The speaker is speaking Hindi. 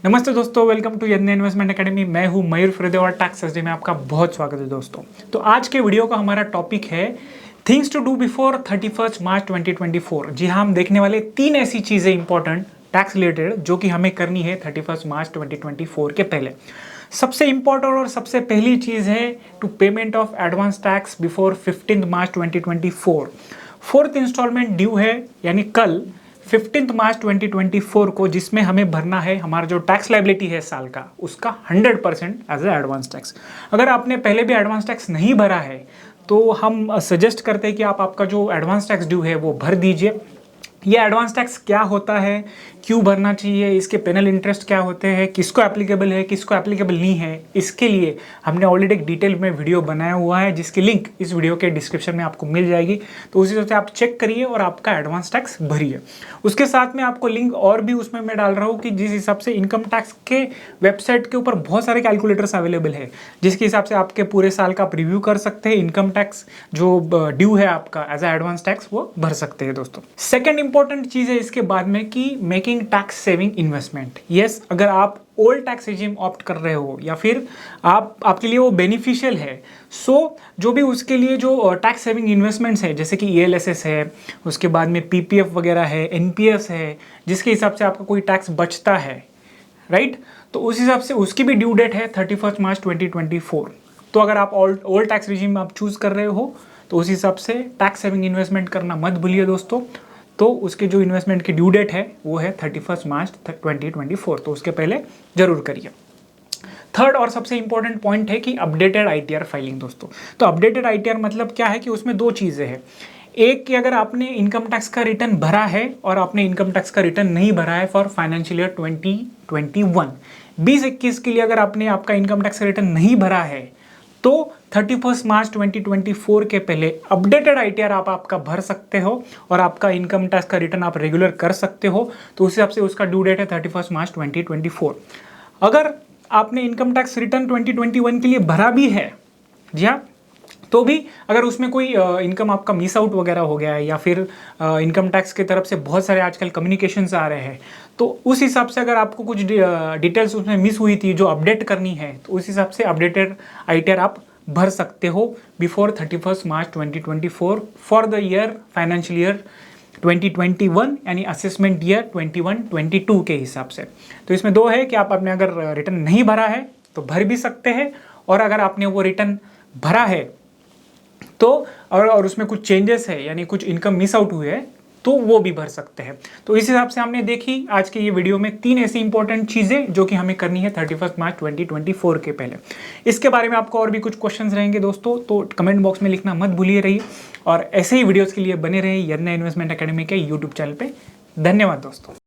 नमस्ते दोस्तों, वेलकम टू यज्ञ इन्वेस्टमेंट एकेडमी। मैं हूं मयूर फरीदे और टैक्स एसडी में आपका बहुत स्वागत है दोस्तों। तो आज के वीडियो का हमारा टॉपिक है थिंग्स टू डू बिफोर 31 मार्च 2024। जी हाँ, हम देखने वाले 3 ऐसी चीज़ें इंपॉर्टेंट टैक्स रिलेटेड जो कि हमें करनी है 31 मार्च 2024 के पहले। सबसे इंपॉर्टेंट और सबसे पहली चीज़ है to payment of advance tax before 15 March 2024। Fourth instalment due है यानी कल 15 मार्च 2024 को, जिसमें हमें भरना है हमारा जो टैक्स लायबिलिटी है साल का, उसका 100% एज ए एडवांस टैक्स। अगर आपने पहले भी एडवांस टैक्स नहीं भरा है तो हम सजेस्ट करते हैं कि आप आपका जो एडवांस टैक्स ड्यू है वो भर दीजिए। ये एडवांस टैक्स क्या होता है, क्यों भरना चाहिए, इसके पेनल इंटरेस्ट क्या होते हैं, किसको एप्लीकेबल है, किसको एप्लीकेबल नहीं है, इसके लिए हमने ऑलरेडी एक डिटेल में वीडियो बनाया हुआ है जिसकी लिंक इस वीडियो के डिस्क्रिप्शन में आपको मिल जाएगी। तो उसी हिसाब से आप चेक करिए और आपका एडवांस टैक्स भरिए। उसके साथ में आपको लिंक और भी उसमें मैं डाल रहा हूँ कि जिस हिसाब से इनकम टैक्स के वेबसाइट के ऊपर बहुत सारे कैलकुलेटर्स अवेलेबल है, जिसके हिसाब से आपके पूरे साल का आप रिव्यू कर सकते हैं, इनकम टैक्स जो ड्यू है आपका एज ए एडवांस टैक्स वो भर सकते हैं दोस्तों। सेकेंड इंपॉर्टेंट चीज़ है इसके बाद में कि making tax saving investment. Yes, अगर आप ओल्ड टैक्स रेजिम ऑप्ट कर रहे हो या फिर आपके लिए वो बेनिफिशियल है, जो भी उसके लिए जो टैक्स सेविंग इन्वेस्टमेंट्स है, जैसे कि ELSS है, उसके बाद में PPF वगैरह है, NPS है, जिसके हिसाब से आपका कोई टैक्स बचता है, राइट। तो उस हिसाब से उसकी भी ड्यू डेट है 31 मार्च 2024। तो अगर आप ओल्ड टैक्स रेजिम आप चूज़ कर रहे हो तो उस हिसाब से टैक्स सेविंग इन्वेस्टमेंट करना मत भूलिए दोस्तों। तो उसके जो इन्वेस्टमेंट की ड्यू डेट है वो है 31 मार्च 2024, तो उसके पहले जरूर करिए। थर्ड और सबसे इंपॉर्टेंट पॉइंट है कि अपडेटेड ITR फाइलिंग दोस्तों। तो अपडेटेड ITR मतलब क्या है कि उसमें 2 चीज़ें हैं। एक कि अगर आपने इनकम टैक्स का रिटर्न भरा है और आपने इनकम टैक्स का रिटर्न नहीं भरा है फॉर फाइनेंशियल ईयर 2021, 2021 के लिए अगर आपने आपका इनकम टैक्स का रिटर्न नहीं भरा है तो 31 मार्च 2024 के पहले अपडेटेड ITR आप आपका भर सकते हो और आपका इनकम टैक्स का रिटर्न आप रेगुलर कर सकते हो। तो उस हिसाब से उसका ड्यू डेट है 31 मार्च 2024। अगर आपने इनकम टैक्स रिटर्न 2021 के लिए भरा भी है, जी हाँ, तो भी अगर उसमें कोई इनकम आपका मिस आउट वगैरह हो गया है या फिर इनकम टैक्स की तरफ से बहुत सारे आजकल कम्युनिकेशंस आ रहे हैं, तो उस हिसाब से अगर आपको कुछ डिटेल्स उसमें मिस हुई थी जो अपडेट करनी है, तो उस हिसाब से अपडेटेड ITR आप भर सकते हो before 31 March 2024 for the year financial year 2021 यानी असेसमेंट ईयर 21-22 के हिसाब से। तो इसमें 2 है कि आप अपने अगर रिटर्न नहीं भरा है तो भर भी सकते हैं, और अगर आपने वो रिटर्न भरा है तो और उसमें कुछ चेंजेस है यानी कुछ इनकम मिस आउट हुए है तो वो भी भर सकते हैं। तो इस हिसाब से हमने देखी आज के ये वीडियो में 3 ऐसी इंपॉर्टेंट चीज़ें जो कि हमें करनी है 31 मार्च 2024 के पहले। इसके बारे में आपको और भी कुछ क्वेश्चंस रहेंगे दोस्तों तो कमेंट बॉक्स में लिखना मत भूलिए रहिए, और ऐसे ही वीडियोज़ के लिए बने रहिए यज्ञ इन्वेस्टमेंट एकेडमी के यूट्यूब चैनल पर। धन्यवाद दोस्तों।